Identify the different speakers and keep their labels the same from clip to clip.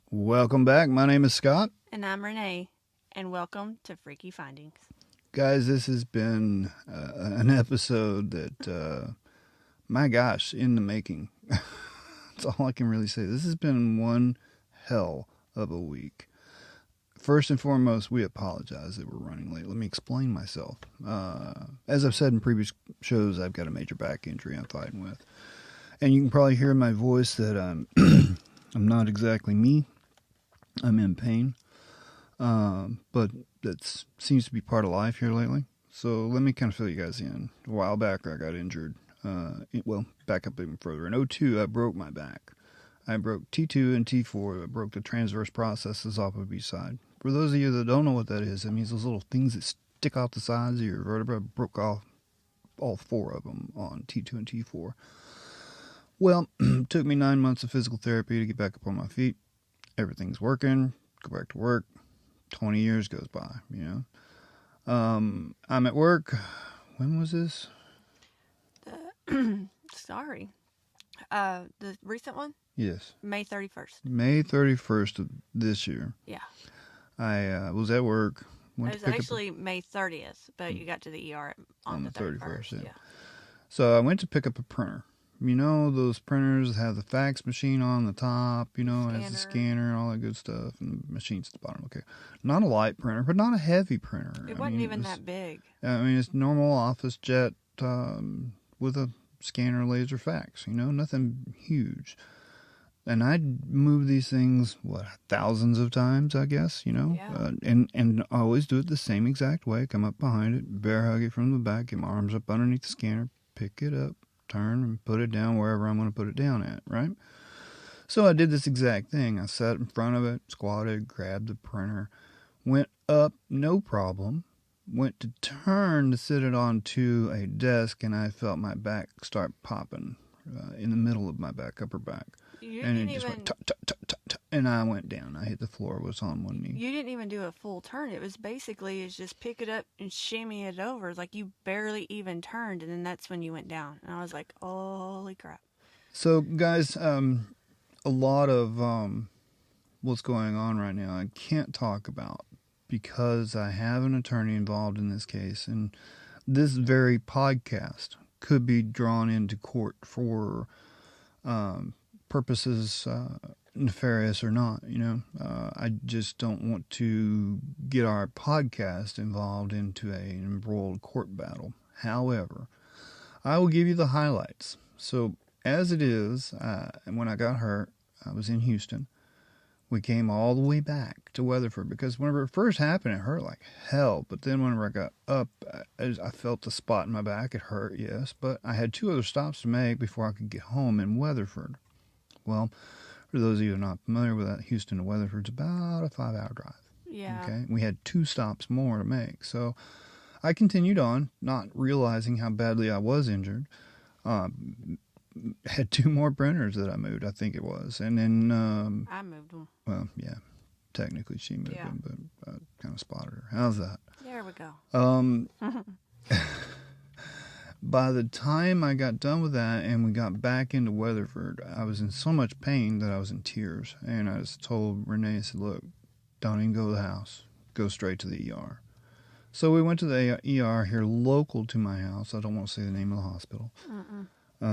Speaker 1: Welcome back. My name is Scott.
Speaker 2: And I'm Renee, and welcome to Freaky Findings.
Speaker 1: Guys, this has been an episode that, my gosh, in the making. That's all I can really say. This has been one hell of a week. First and foremost, we apologize that we're running late. Let me explain myself. As I've said in previous shows, I've got a major back injury I'm fighting with. And you can probably hear in my voice that I'm not exactly me. I'm in pain. But that seems to be part of life here lately. So let me kind of fill you guys in. A while back, I got injured. Back up even further. In '02, I broke my back. I broke T2 and T4. I broke the transverse processes off of each side. For those of you that don't know what that is, it means those little things that stick off the sides of your vertebra. I broke off all four of them on T2 and T4. Well, it took me 9 months of physical therapy to get back up on my feet. Everything's working. Go back to work. 20 years goes by, you know. I'm at work. When was this?
Speaker 2: Sorry. The recent one?
Speaker 1: Yes.
Speaker 2: May 31st.
Speaker 1: May 31st of this year.
Speaker 2: Yeah.
Speaker 1: I was at work.
Speaker 2: It was actually May 30th, but you got to the ER on the 31st. Yeah.
Speaker 1: So I went to pick up a printer. You know, those printers that have the fax machine on the top, you know, it has the scanner and all that good stuff, and the machine's at the bottom. Okay. Not a light printer, but not a heavy printer.
Speaker 2: It wasn't even that big.
Speaker 1: I mean, it's normal office jet with a scanner laser fax, you know, nothing huge. And I'd move these things, thousands of times, I guess, you know,
Speaker 2: Yeah.
Speaker 1: And I always do it the same exact way. Come up behind it, bear hug it from the back, get my arms up underneath the scanner, pick it up, turn and put it down wherever I'm going to put it down at, right? So I did this exact thing. I sat in front of it, squatted, grabbed the printer, went up, no problem, went to turn to sit it onto a desk, and I felt my back start popping in the middle of my back, upper back. And it just went tut, tut, tut, tut, tut, and I went down. I hit the floor, was on one knee.
Speaker 2: You didn't even do a full turn. It was basically just pick it up and shimmy it over. Like you barely even turned, and then that's when you went down. And I was like, holy crap.
Speaker 1: So, guys, a lot of what's going on right now I can't talk about because I have an attorney involved in this case, and this very podcast could be drawn into court for purposes nefarious or not, you know. I just don't want to get our podcast involved into an embroiled court battle. However, I will give you the highlights. So, as it is, when I got hurt, I was in Houston. We came all the way back to Weatherford because whenever it first happened, it hurt like hell. But then whenever I got up, I felt the spot in my back. It hurt, yes, but I had 2 other stops to make before I could get home in Weatherford. Well, for those of you who are not familiar with that, Houston to Weatherford's about a 5-hour drive.
Speaker 2: Yeah.
Speaker 1: Okay. We had 2 stops more to make. So I continued on, not realizing how badly I was injured. Had 2 more printers that I moved, I think it was. And then...
Speaker 2: I moved them.
Speaker 1: Well, yeah. Technically she moved them, but I kind of spotted her. How's that?
Speaker 2: There we go.
Speaker 1: By the time I got done with that and we got back into Weatherford, I was in so much pain that I was in tears. And I just told Renee, I said, look, don't even go to the house. Go straight to the ER. So we went to the ER here local to my house. I don't want to say the name of the hospital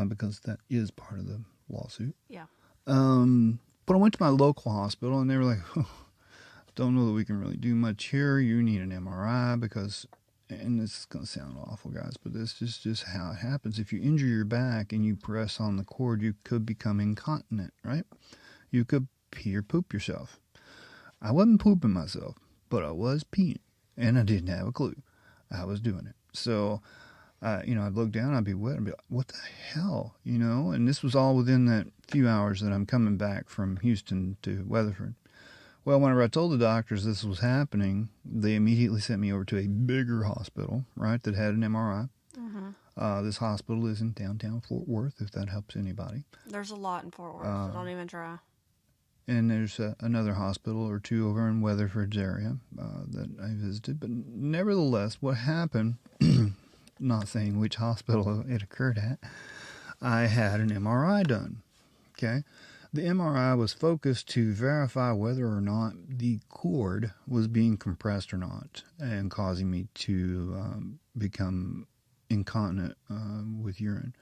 Speaker 1: because that is part of the lawsuit.
Speaker 2: Yeah.
Speaker 1: But I went to my local hospital and they were like, don't know that we can really do much here. You need an MRI because... And this is going to sound awful, guys, but this is just how it happens. If you injure your back and you press on the cord, you could become incontinent, right? You could pee or poop yourself. I wasn't pooping myself, but I was peeing, and I didn't have a clue. I was doing it. So, I'd look down, I'd be wet, I'd be like, what the hell, you know? And this was all within that few hours that I'm coming back from Houston to Weatherford. Well, whenever I told the doctors this was happening, they immediately sent me over to a bigger hospital, right, that had an MRI. Mm-hmm. This hospital is in downtown Fort Worth, if that helps anybody.
Speaker 2: There's a lot in Fort Worth, so don't even try.
Speaker 1: And there's another hospital or 2 over in Weatherford's area that I visited. But nevertheless, what happened, not saying which hospital it occurred at, I had an MRI done, okay? The MRI was focused to verify whether or not the cord was being compressed or not and causing me to become incontinent with urine.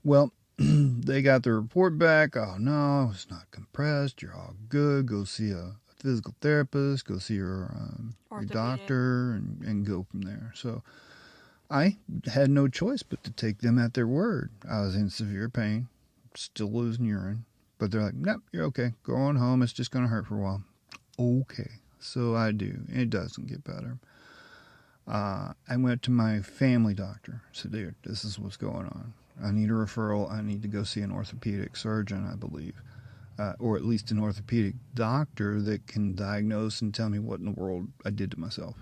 Speaker 1: Well, they got the report back. Oh, no, it's not compressed. You're all good. Go see a physical therapist. Go see your doctor and go from there. So I had no choice but to take them at their word. I was in severe pain, still losing urine. But they're like, nope, you're okay. Go on home. It's just going to hurt for a while. Okay. So I do. It doesn't get better. I went to my family doctor. I said, dude, this is what's going on. I need a referral. I need to go see an orthopedic surgeon, I believe. Or at least an orthopedic doctor that can diagnose and tell me what in the world I did to myself.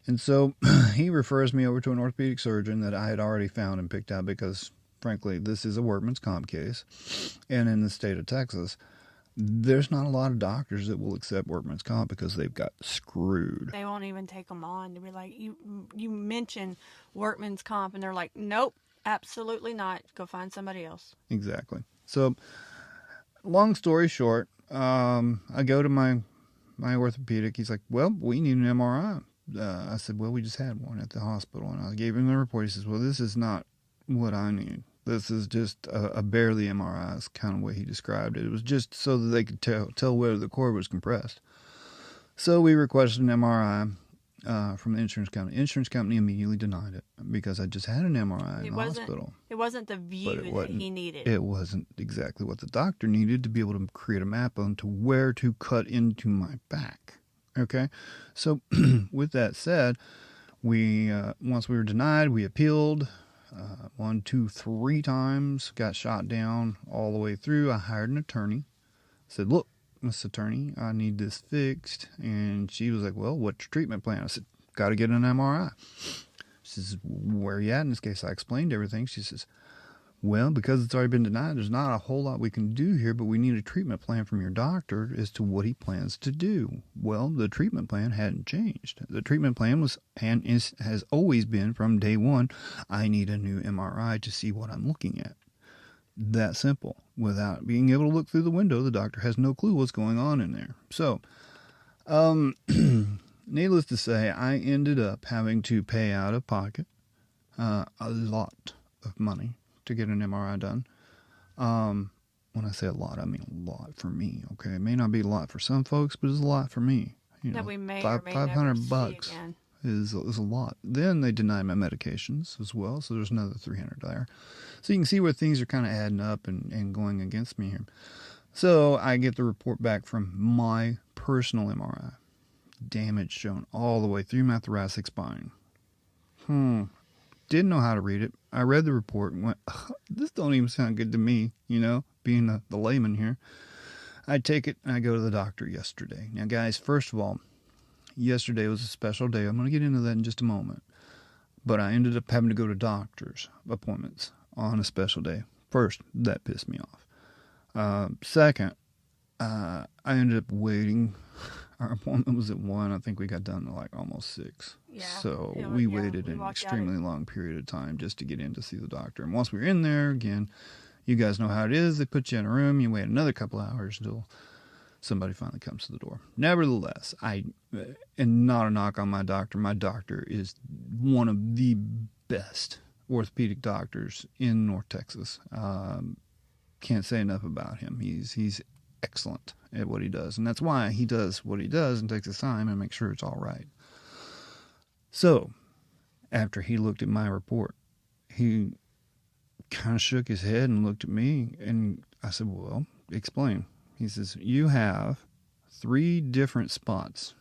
Speaker 1: And so he refers me over to an orthopedic surgeon that I had already found and picked out because, frankly, this is a workman's comp case. And in the state of Texas, there's not a lot of doctors that will accept workman's comp because they've got screwed.
Speaker 2: They won't even take them on. They'll be like, you mention workman's comp, and they're like, nope, absolutely not. Go find somebody else.
Speaker 1: Exactly. So, long story short, I go to my orthopedic. He's like, well, we need an MRI. I said, well, we just had one at the hospital. And I gave him the report. He says, well, this is not what I need. This is just a barely MRI, is kind of the way he described it. It was just so that they could tell whether the cord was compressed. So we requested an MRI from the insurance company. The insurance company immediately denied it because I just had an MRI in the hospital.
Speaker 2: It wasn't the view that he needed.
Speaker 1: It wasn't exactly what the doctor needed to be able to create a map onto where to cut into my back. Okay? So with that said, we once we were denied, we appealed. 1, 2, 3 times, got shot down all the way through. I hired an attorney. Said, look, Miss Attorney, I need this fixed. And she was like, well, what's your treatment plan? I said, got to get an MRI. She says, where are you at in this case? I explained everything. She says, well, because it's already been denied, there's not a whole lot we can do here, but we need a treatment plan from your doctor as to what he plans to do. Well, the treatment plan hadn't changed. The treatment plan was and has always been from day one, I need a new MRI to see what I'm looking at. That simple. Without being able to look through the window, the doctor has no clue what's going on in there. So, needless to say, I ended up having to pay out of pocket a lot of money to get an MRI done. When I say a lot, I mean a lot for me. Okay, it may not be a lot for some folks, but it's a lot for me. You know,
Speaker 2: that we may or may never
Speaker 1: $500
Speaker 2: see again.
Speaker 1: is a lot. Then they deny my medications as well, so there's another $300 there. So you can see where things are kind of adding up and going against me here. So I get the report back from my personal MRI. Damage shown all the way through my thoracic spine. Didn't know how to read it. I read the report and went, this don't even sound good to me, you know, being the layman here. I take it and I go to the doctor yesterday. Now, guys, first of all, yesterday was a special day. I'm going to get into that in just a moment. But I ended up having to go to doctor's appointments on a special day. First, that pissed me off. Second, I ended up waiting. Our appointment was at 1. I think we got done at like almost 6.
Speaker 2: Yeah.
Speaker 1: So we waited an extremely long period of time just to get in to see the doctor. And once we were in there, again, you guys know how it is. They put you in a room. You wait another couple of hours until somebody finally comes to the door. Nevertheless, and not a knock on my doctor. My doctor is one of the best orthopedic doctors in North Texas. Can't say enough about him. He's excellent at what he does, and that's why he does what he does and takes his time and makes sure it's all right. So, after he looked at my report, he kind of shook his head and looked at me, and I said, well, explain. He says, you have 3 different spots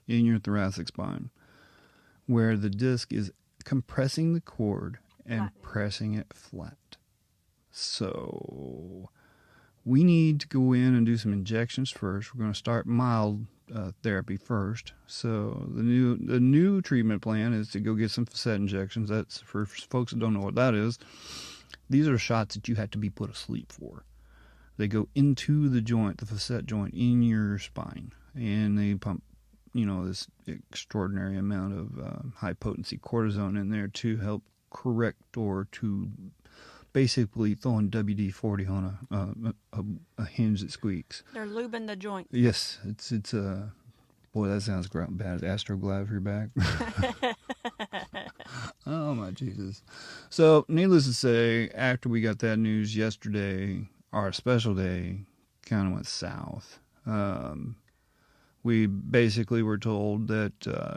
Speaker 1: in your thoracic spine where the disc is compressing the cord and pressing it flat. So we need to go in and do some injections first. We're going to start mild therapy first. So the new treatment plan is to go get some facet injections. That's for folks that don't know what that is. These are shots that you have to be put asleep for. They go into the joint, the facet joint in your spine, and they pump, this extraordinary amount of high potency cortisone in there to help correct or to basically throwing WD-40 on a hinge that squeaks.
Speaker 2: They're lubing the joint.
Speaker 1: Yes, it's boy, that sounds bad. Astroglide for your back. Oh my Jesus. So, needless to say, after we got that news yesterday, our special day kind of went south. We basically were told that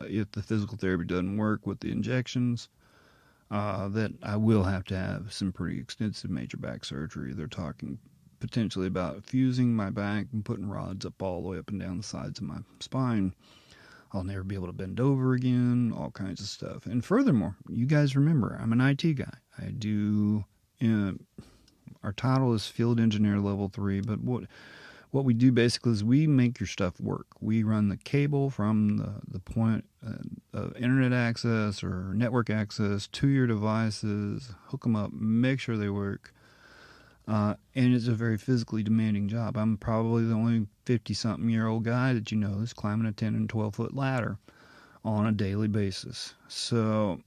Speaker 1: if the physical therapy doesn't work with the injections, that I will have to have some pretty extensive major back surgery. They're talking potentially about fusing my back and putting rods up all the way up and down the sides of my spine. I'll never be able to bend over again, all kinds of stuff. And furthermore, you guys remember, I'm an IT guy. I do, our title is Field Engineer Level 3, but what we do basically is we make your stuff work. We run the cable from the point of internet access or network access to your devices, hook them up, make sure they work. And it's a very physically demanding job. I'm probably the only 50-something-year-old guy that you know is climbing a 10 and 12-foot ladder on a daily basis. So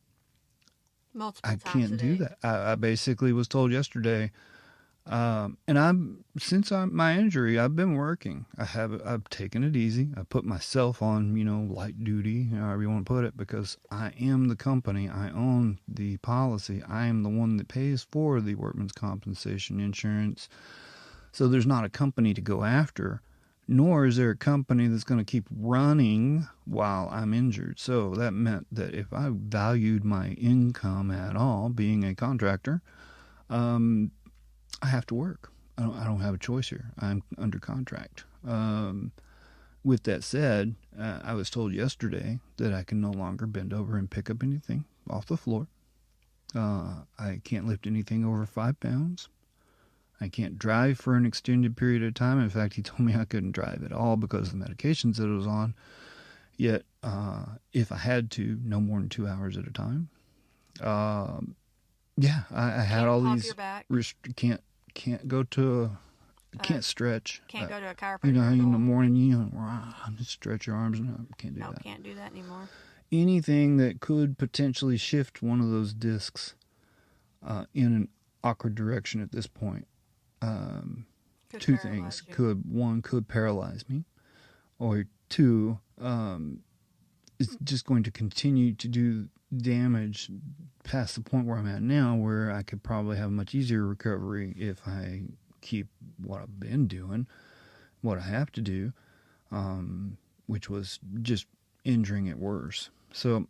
Speaker 2: Multiple
Speaker 1: I
Speaker 2: times
Speaker 1: can't
Speaker 2: a
Speaker 1: do
Speaker 2: day.
Speaker 1: that. I basically was told yesterday, and since my injury, I've been working. I've taken it easy. I put myself on, light duty, however you want to put it, because I am the company. I own the policy. I am the one that pays for the workman's compensation insurance. So there's not a company to go after, nor is there a company that's going to keep running while I'm injured. So that meant that if I valued my income at all, being a contractor, I have to work. I don't have a choice here. I'm under contract. With that said, I was told yesterday that I can no longer bend over and pick up anything off the floor. I can't lift anything over 5 pounds. I can't drive for an extended period of time. In fact, he told me I couldn't drive at all because of the medications that I was on. Yet, if I had to, no more than 2 hours at a time. Yeah, I had all these. Can't go to can't stretch.
Speaker 2: Can't go to a chiropractor.
Speaker 1: In the morning, just stretch your arms. No, can't do that.
Speaker 2: No, can't do that anymore.
Speaker 1: Anything that could potentially shift one of those discs in an awkward direction at this point. Two things. One could paralyze me, or two, it's just going to continue to do damage past the point where I'm at now, where I could probably have a much easier recovery if I keep what I've been doing, what I have to do, which was just injuring it worse. So,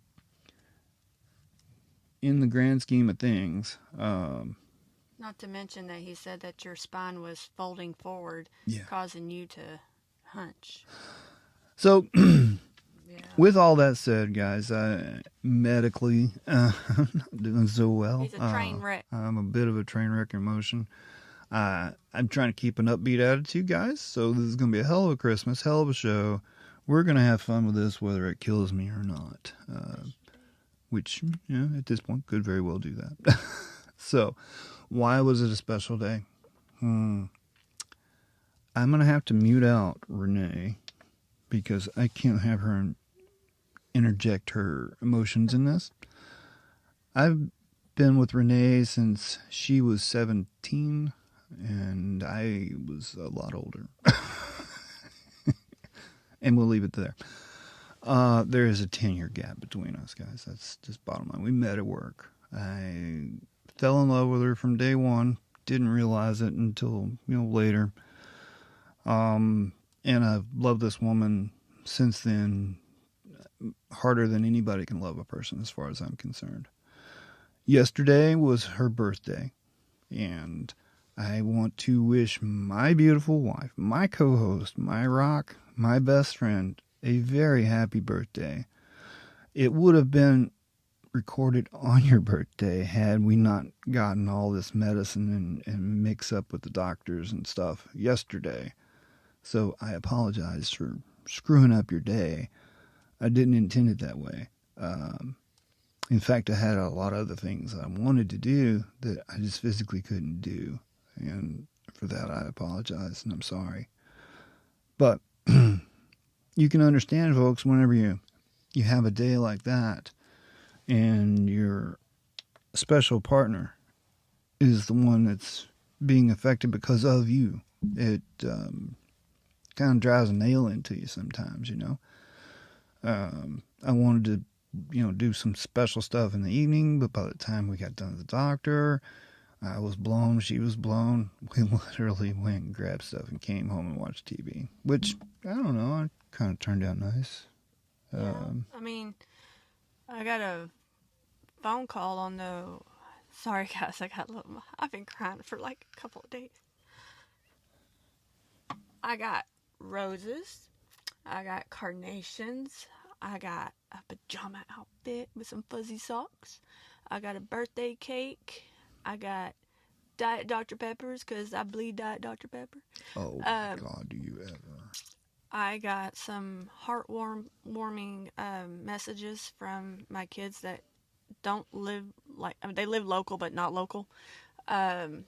Speaker 1: in the grand scheme of things,
Speaker 2: not to mention that he said that your spine was folding forward, causing you to hunch.
Speaker 1: So, with all that said, guys, medically, I'm not doing so well.
Speaker 2: He's a train wreck.
Speaker 1: I'm a bit of a train wreck in motion. I'm trying to keep an upbeat attitude, guys. So this is going to be a hell of a Christmas, hell of a show. We're going to have fun with this, whether it kills me or not. Which, at this point, could very well do that. So, why was it a special day? I'm going to have to mute out Renee, because I can't have her interject her emotions in this. I've been with Renee since she was 17, and I was a lot older. And we'll leave it there. There is a 10-year gap between us, guys. That's just bottom line. We met at work. I fell in love with her from day one. Didn't realize it until, later. And I've loved this woman since then harder than anybody can love a person, as far as I'm concerned. Yesterday was her birthday, and I want to wish my beautiful wife, my co-host, my rock, my best friend, a very happy birthday. It would have been recorded on your birthday had we not gotten all this medicine and mix up with the doctors and stuff yesterday. So I apologize for screwing up your day. I didn't intend it that way. In fact, I had a lot of other things that I wanted to do that I just physically couldn't do. And for that, I apologize, and I'm sorry. But you can understand, folks, whenever you have a day like that and your special partner is the one that's being affected because of you. It kind of drives a nail into you sometimes, I wanted to, do some special stuff in the evening, but by the time we got done at the doctor, I was blown, she was blown. We literally went and grabbed stuff and came home and watched TV, which, I don't know, it kind of turned out nice.
Speaker 2: Yeah. I mean, I got a phone call on the... Sorry, guys, I've been crying for like a couple of days. I got roses. I got carnations. I got a pajama outfit with some fuzzy socks. I got a birthday cake. I got Diet Dr. Peppers because I bleed Diet Dr. Pepper.
Speaker 1: Oh, my God, do you ever.
Speaker 2: I got some heartwarming messages from my kids that don't live they live local but not local. My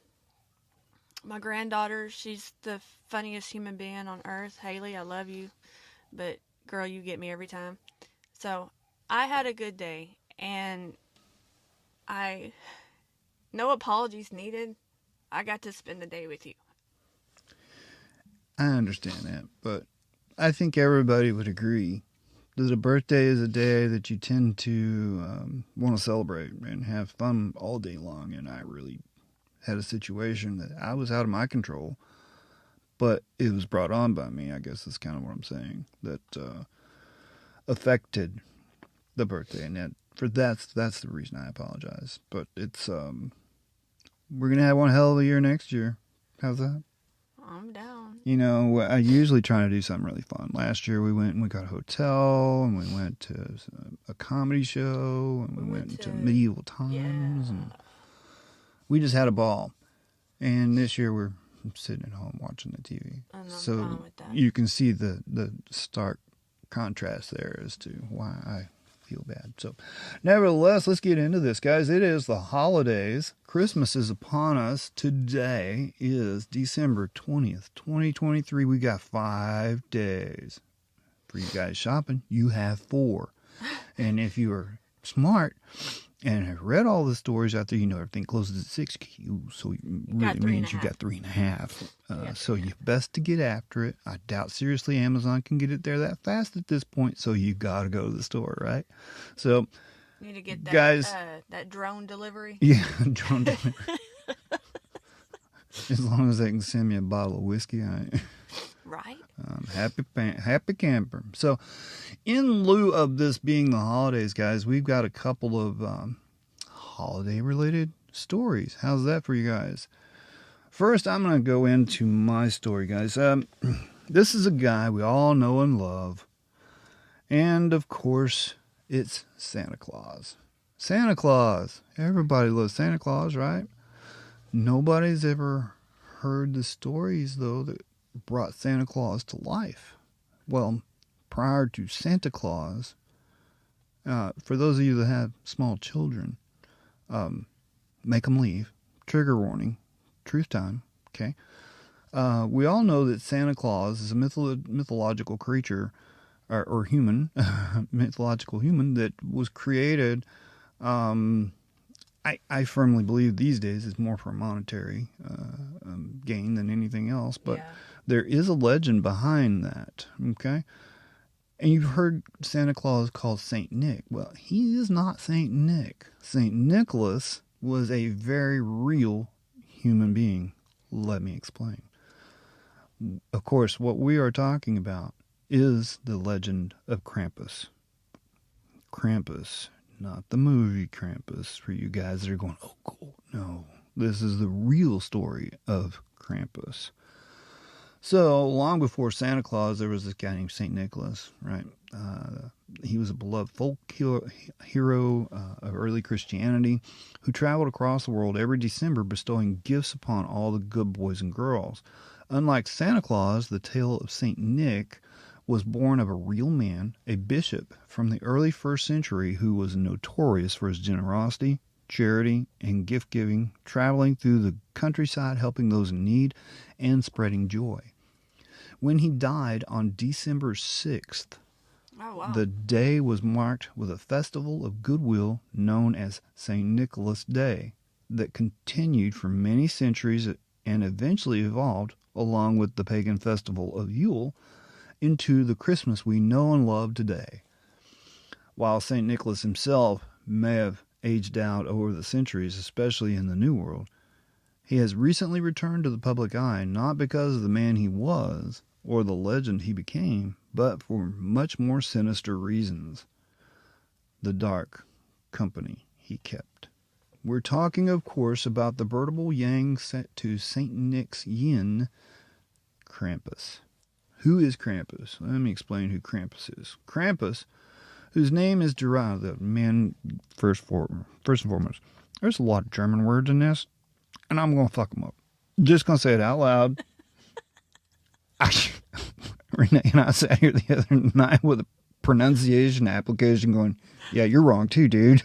Speaker 2: granddaughter, she's the funniest human being on earth. Haley, I love you, but girl, you get me every time. So I had a good day, and no apologies needed. I got to spend the day with you.
Speaker 1: I understand that, but I think everybody would agree that a birthday is a day that you tend to want to celebrate and have fun all day long. And I really had a situation that I was out of my control, but it was brought on by me. I guess that's kind of what I'm saying. That affected the birthday, and that's the reason I apologize. But it's we're gonna have one hell of a year next year. How's that?
Speaker 2: I'm down.
Speaker 1: I usually try to do something really fun. Last year we went and we got a hotel, and we went to a comedy show, and we went to medieval times, and we just had a ball. And this year we're sitting at home watching the TV. So you can see the stark contrast there as to why I feel bad. So nevertheless, let's get into this, guys. It is the holidays. Christmas is upon us. Today is December 20th, 2023. We got 5 days. For you guys shopping, you have 4. And if you are smart and have read all the stories out there, everything closes at 6. So it really means you got 3.5. So you best to get after it. I doubt seriously Amazon can get it there that fast at this point. So you got to go to the store, right? So
Speaker 2: need to get that,
Speaker 1: guys,
Speaker 2: that drone delivery.
Speaker 1: Yeah, drone delivery. As long as they can send me a bottle of whiskey,
Speaker 2: right?
Speaker 1: Happy camper. So, in lieu of this being the holidays, guys, we've got a couple of holiday-related stories. How's that for you guys? First, I'm going to go into my story, guys. This is a guy we all know and love. And, of course, it's Santa Claus. Santa Claus. Everybody loves Santa Claus, right? Nobody's ever heard the stories, though, that brought Santa Claus to life. Well, prior to Santa Claus, for those of you that have small children, make them leave. Trigger warning. Truth time. Okay. We all know that Santa Claus is a mythological creature, or human, mythological human that was created. I firmly believe these days it's more for monetary gain than anything else, but there is a legend behind that, okay? And you've heard Santa Claus called Saint Nick. Well, he is not Saint Nick. Saint Nicholas was a very real human being. Let me explain. Of course, what we are talking about is the legend of Krampus. Krampus. Not the movie Krampus, for you guys that are going, oh, cool. No, this is the real story of Krampus. So, long before Santa Claus, there was this guy named St. Nicholas, right? He was a beloved folk hero of early Christianity who traveled across the world every December bestowing gifts upon all the good boys and girls. Unlike Santa Claus, the tale of St. Nick was born of a real man, a bishop from the early 1st century who was notorious for his generosity, charity, and gift-giving, traveling through the countryside helping those in need and spreading joy. When he died on December 6th, the day was marked with a festival of goodwill known as St. Nicholas Day. that continued for many centuries and eventually evolved, along with the pagan festival of Yule, into the Christmas we know and love today. While St. Nicholas himself may have aged out over the centuries, especially in the New World, he has recently returned to the public eye not because of the man he was or the legend he became, but for much more sinister reasons. The dark company he kept. We're talking, of course, about the veritable yang set to St. Nick's yin, Krampus. Who is Krampus? Let me explain who Krampus is. Krampus, whose name is derived, first and foremost, there's a lot of German words in this, and I'm going to fuck them up. Just going to say it out loud. Renee and I sat here the other night with a pronunciation application going, yeah, you're wrong too, dude.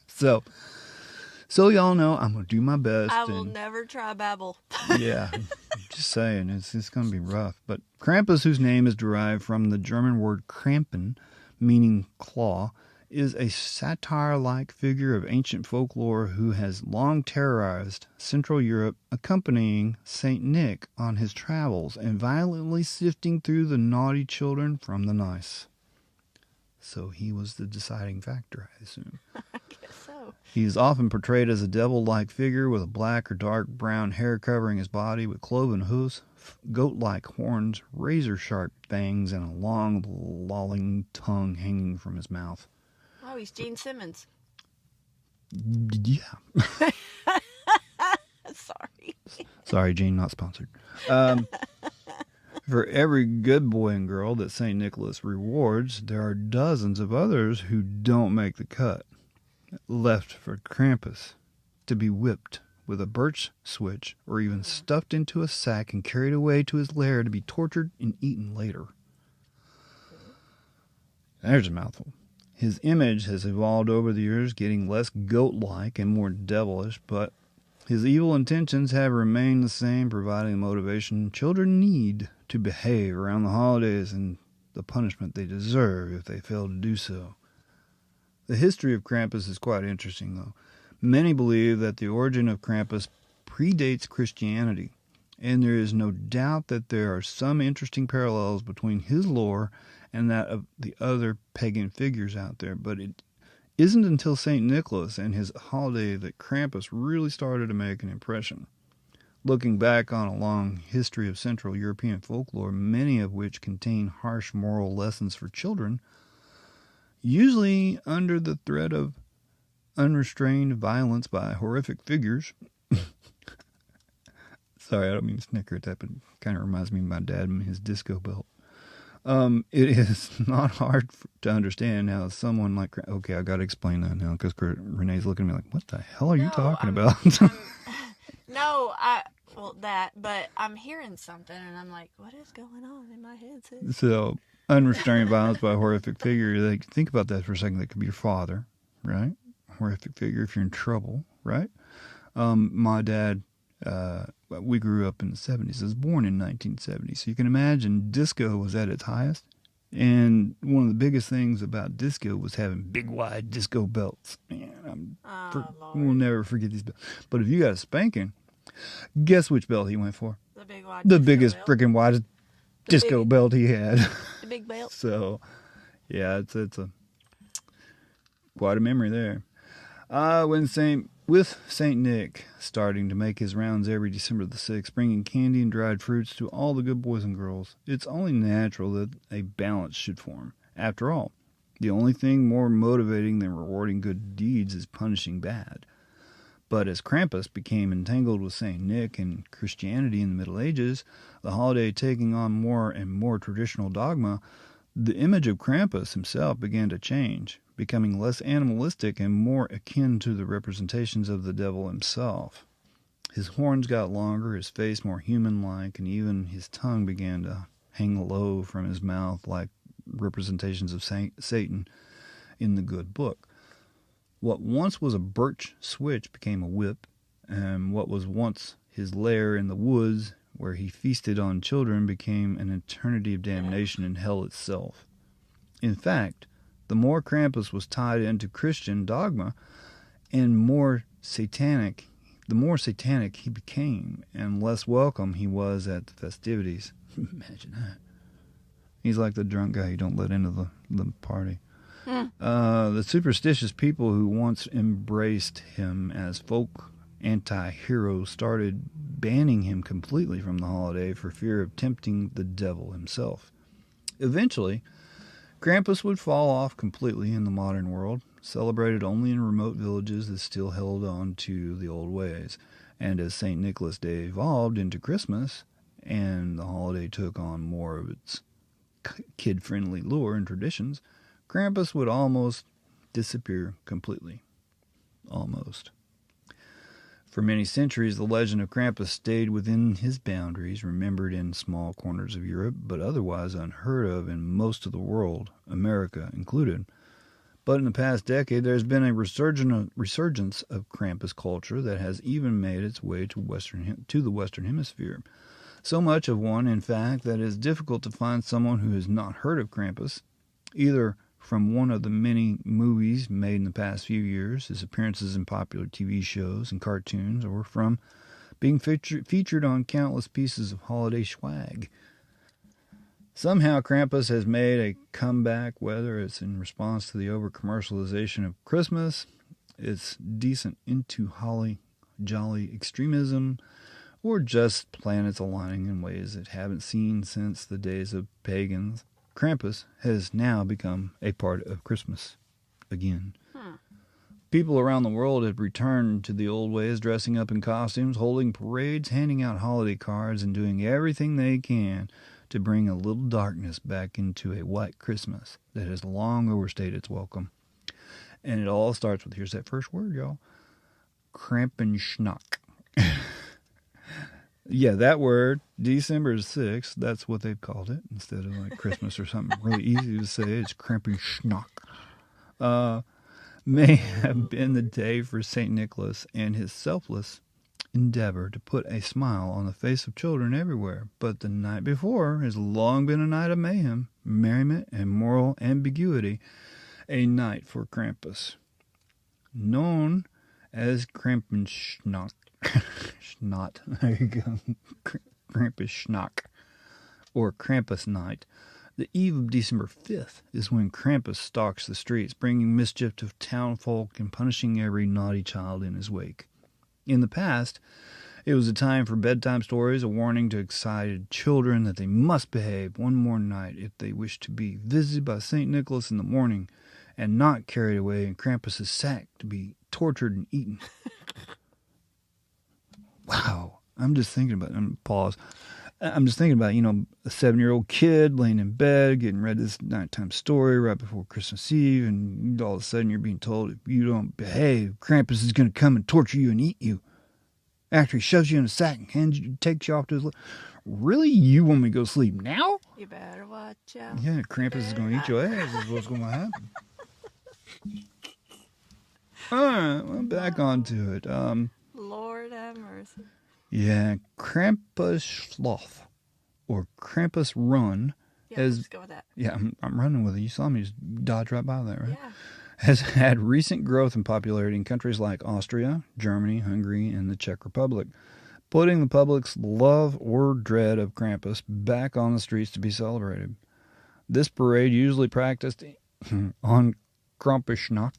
Speaker 1: So y'all know I'm going to do my best.
Speaker 2: I will never try babble.
Speaker 1: Yeah, I'm just saying, it's going to be rough. But Krampus, whose name is derived from the German word Krampen, meaning claw, is a satyr-like figure of ancient folklore who has long terrorized Central Europe, accompanying St. Nick on his travels and violently sifting through the naughty children from the nice. So he was the deciding factor, I assume.
Speaker 2: I guess so.
Speaker 1: He is often portrayed as a devil-like figure with a black or dark brown hair covering his body, with cloven hooves, goat-like horns, razor-sharp fangs, and a long, lolling tongue hanging from his mouth.
Speaker 2: Oh, he's Gene Simmons.
Speaker 1: Yeah.
Speaker 2: Sorry.
Speaker 1: Sorry, Gene, not sponsored. For every good boy and girl that St. Nicholas rewards, there are dozens of others who don't make the cut, left for Krampus to be whipped with a birch switch or even stuffed into a sack and carried away to his lair to be tortured and eaten later. There's a mouthful. His image has evolved over the years, getting less goat-like and more devilish, but his evil intentions have remained the same, providing the motivation children need to behave around the holidays and the punishment they deserve if they fail to do so. The history of Krampus is quite interesting, though. Many believe that the origin of Krampus predates Christianity, and there is no doubt that there are some interesting parallels between his lore and that of the other pagan figures out there, but it isn't until St. Nicholas and his holiday that Krampus really started to make an impression. Looking back on a long history of Central European folklore, many of which contain harsh moral lessons for children, usually under the threat of unrestrained violence by horrific figures. Sorry, I don't mean to snicker at that, but it kind of reminds me of my dad and his disco belt. It is not hard to understand how someone like... Okay, I got to explain that now, because Renee's looking at me like, what the hell are you talking about?
Speaker 2: But I'm hearing something, and I'm like, what is going on in my head?
Speaker 1: So, unrestrained violence by a horrific figure, like, think about that for a second. That could be your father, right? Horrific figure if you're in trouble, right? My dad... we grew up in the 70s. I was born in 1970. So you can imagine disco was at its highest. And one of the biggest things about disco was having big, wide disco belts. Man, we'll never forget these belts. But if you got a spanking, guess which belt he went for? The biggest freaking widest disco belt he had.
Speaker 2: The big belt.
Speaker 1: So, yeah, it's a quite a memory there. With St. Nick starting to make his rounds every December the 6th, bringing candy and dried fruits to all the good boys and girls, it's only natural that a balance should form. After all, the only thing more motivating than rewarding good deeds is punishing bad. But as Krampus became entangled with St. Nick and Christianity in the Middle Ages, the holiday taking on more and more traditional dogma, the image of Krampus himself began to change, becoming less animalistic and more akin to the representations of the devil himself. His horns got longer, his face more human-like, and even his tongue began to hang low from his mouth like representations of Satan in the good book. What once was a birch switch became a whip, and what was once his lair in the woods, where he feasted on children, became an eternity of damnation in hell itself. In fact, the more Krampus was tied into Christian dogma and more satanic the more satanic he became and less welcome he was at the festivities. Imagine that. He's like the drunk guy you don't let into the party. The superstitious people who once embraced him as folk anti-hero started banning him completely from the holiday for fear of tempting the devil himself. Eventually, Krampus would fall off completely in the modern world, celebrated only in remote villages that still held on to the old ways. And as St. Nicholas Day evolved into Christmas, and the holiday took on more of its kid-friendly lure and traditions, Krampus would almost disappear completely. Almost. For many centuries, the legend of Krampus stayed within his boundaries, remembered in small corners of Europe, but otherwise unheard of in most of the world, America included. But in the past decade, there's been a resurgence of Krampus culture that has even made its way to the Western Hemisphere. So much of one, in fact, that it's difficult to find someone who has not heard of Krampus, either from one of the many movies made in the past few years, his appearances in popular TV shows and cartoons, or from being featured on countless pieces of holiday swag. Somehow Krampus has made a comeback, whether it's in response to the over-commercialization of Christmas, its decent into holly jolly extremism, or just planets aligning in ways it haven't seen since the days of pagans. Krampus has now become a part of Christmas again. People around the world have returned to the old ways, dressing up in costumes, holding parades, handing out holiday cards, and doing everything they can to bring a little darkness back into a white Christmas that has long overstayed its welcome. And it all starts with, here's that first word, y'all, Krampenschnack. Yeah, that word, December 6th, that's what they've called it, instead of like Christmas or something really easy to say. It's Krampenschnack. May have been the day for St. Nicholas and his selfless endeavor to put a smile on the face of children everywhere. But the night before has long been a night of mayhem, merriment, and moral ambiguity, a night for Krampus. Known as Krampenschnack. Schnot. There you go. Krampusschnack. Or Krampus night. The eve of December 5th is when Krampus stalks the streets, bringing mischief to townfolk and punishing every naughty child in his wake. In the past, it was a time for bedtime stories, a warning to excited children that they must behave one more night if they wish to be visited by St. Nicholas in the morning and not carried away in Krampus's sack to be tortured and eaten. Wow. I'm just thinking about it. Pause. I'm just thinking about, a 7-year-old kid laying in bed, getting read this nighttime story right before Christmas Eve, and all of a sudden you're being told if you don't behave, Krampus is going to come and torture you and eat you. After he shoves you in a sack and takes you off to his... Really? You want me to go sleep now?
Speaker 2: You better watch out.
Speaker 1: Yeah, Krampus is going to eat your ass is what's going to happen. All right, well, back onto it.
Speaker 2: Lord have mercy.
Speaker 1: Yeah, Krampusschlauf, or Krampus Run.
Speaker 2: Yeah, let's go with that.
Speaker 1: Yeah, I'm running with it. You saw me just dodge right by that, right?
Speaker 2: Yeah.
Speaker 1: Has had recent growth and popularity in countries like Austria, Germany, Hungary, and the Czech Republic, putting the public's love or dread of Krampus back on the streets to be celebrated. This parade, usually practiced on Krampusschnack,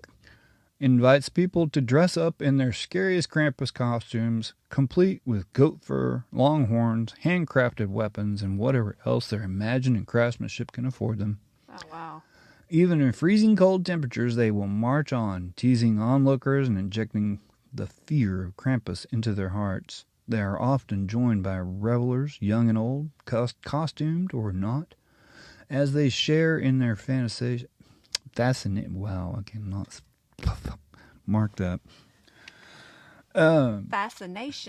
Speaker 1: invites people to dress up in their scariest Krampus costumes, complete with goat fur, long horns, handcrafted weapons, and whatever else their imagined and craftsmanship can afford them.
Speaker 2: Oh, wow.
Speaker 1: Even in freezing cold temperatures, they will march on, teasing onlookers and injecting the fear of Krampus into their hearts. They are often joined by revelers, young and old, costumed or not, as they share in their fascination. Wow, I cannot mark that.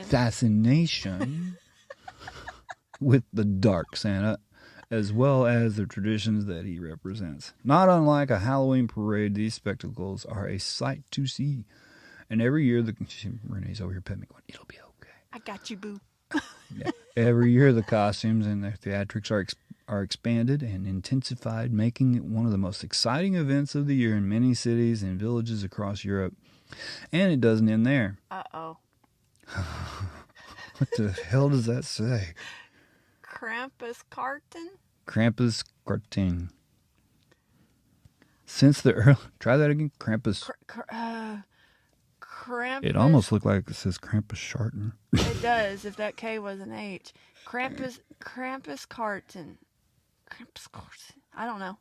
Speaker 1: Fascination with the dark Santa, as well as the traditions that he represents. Not unlike a Halloween parade, these spectacles are a sight to see. And every year, Renee's over here petting me going, it'll be okay.
Speaker 2: I got you, boo.
Speaker 1: Yeah. Every year, the costumes and their theatrics are expanded and intensified, making it one of the most exciting events of the year in many cities and villages across Europe. And it doesn't end there.
Speaker 2: Uh-oh.
Speaker 1: What the hell does that say?
Speaker 2: Krampus Karten?
Speaker 1: Krampus Karten. Since the early... Try that again. Krampus.
Speaker 2: Krampus.
Speaker 1: It almost looked like it says Krampus Sharten.
Speaker 2: It does, if that K was an H. Krampus Karten. Krampus Karten. I don't know.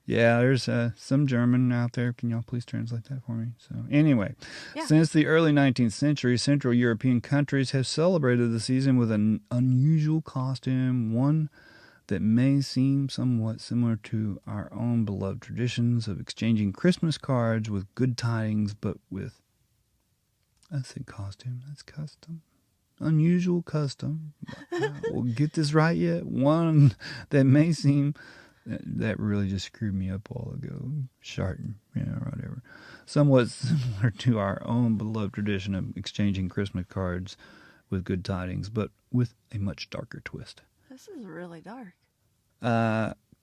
Speaker 1: Yeah, there's some German out there. Can y'all please translate that for me? So anyway,
Speaker 2: Yeah.
Speaker 1: Since the early 19th century, Central European countries have celebrated the season with an unusual costume, one that may seem somewhat similar to our own beloved traditions of exchanging Christmas cards with good tidings, but with, I said costume, that's custom. Unusual custom. We'll get this right yet. One that may seem... That really just screwed me up a while ago. Sharten, whatever. Somewhat similar to our own beloved tradition of exchanging Christmas cards with good tidings, but with a much darker twist.
Speaker 2: This is really dark.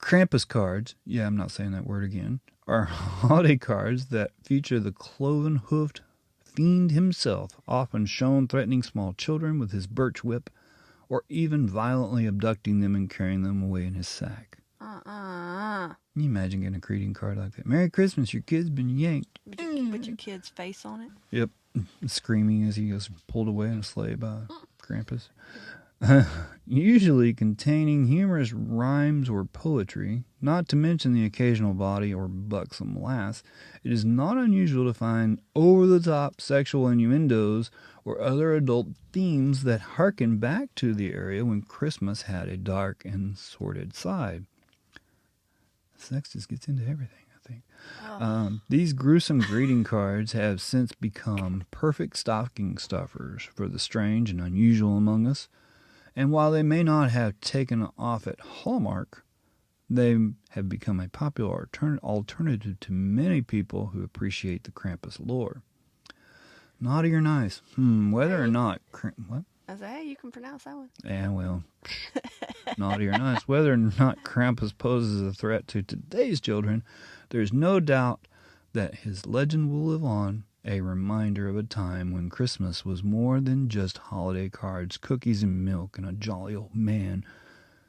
Speaker 1: Krampus cards, yeah, I'm not saying that word again, are holiday cards that feature the cloven-hoofed fiend himself, often shown threatening small children with his birch whip, or even violently abducting them and carrying them away in his sack. Can you imagine getting a greeting card like that? Merry Christmas, your kid's been yanked.
Speaker 2: With your kid's face on it?
Speaker 1: Yep. Screaming as he goes pulled away in a sleigh by Krampus. Usually containing humorous rhymes or poetry, not to mention the occasional body or buxom lass, it is not unusual to find over-the-top sexual innuendos or other adult themes that harken back to the era when Christmas had a dark and sordid side. Sex just gets into everything, I think.
Speaker 2: Oh.
Speaker 1: These gruesome greeting cards have since become perfect stocking stuffers for the strange and unusual among us. And while they may not have taken off at Hallmark, they have become a popular alternative to many people who appreciate the Krampus lore. Naughty or nice? Whether or not... What?
Speaker 2: I said, hey, you can pronounce that one.
Speaker 1: Yeah, well, naughty or nice. Whether or not Krampus poses a threat to today's children, there's no doubt that his legend will live on, a reminder of a time when Christmas was more than just holiday cards, cookies and milk, and a jolly old man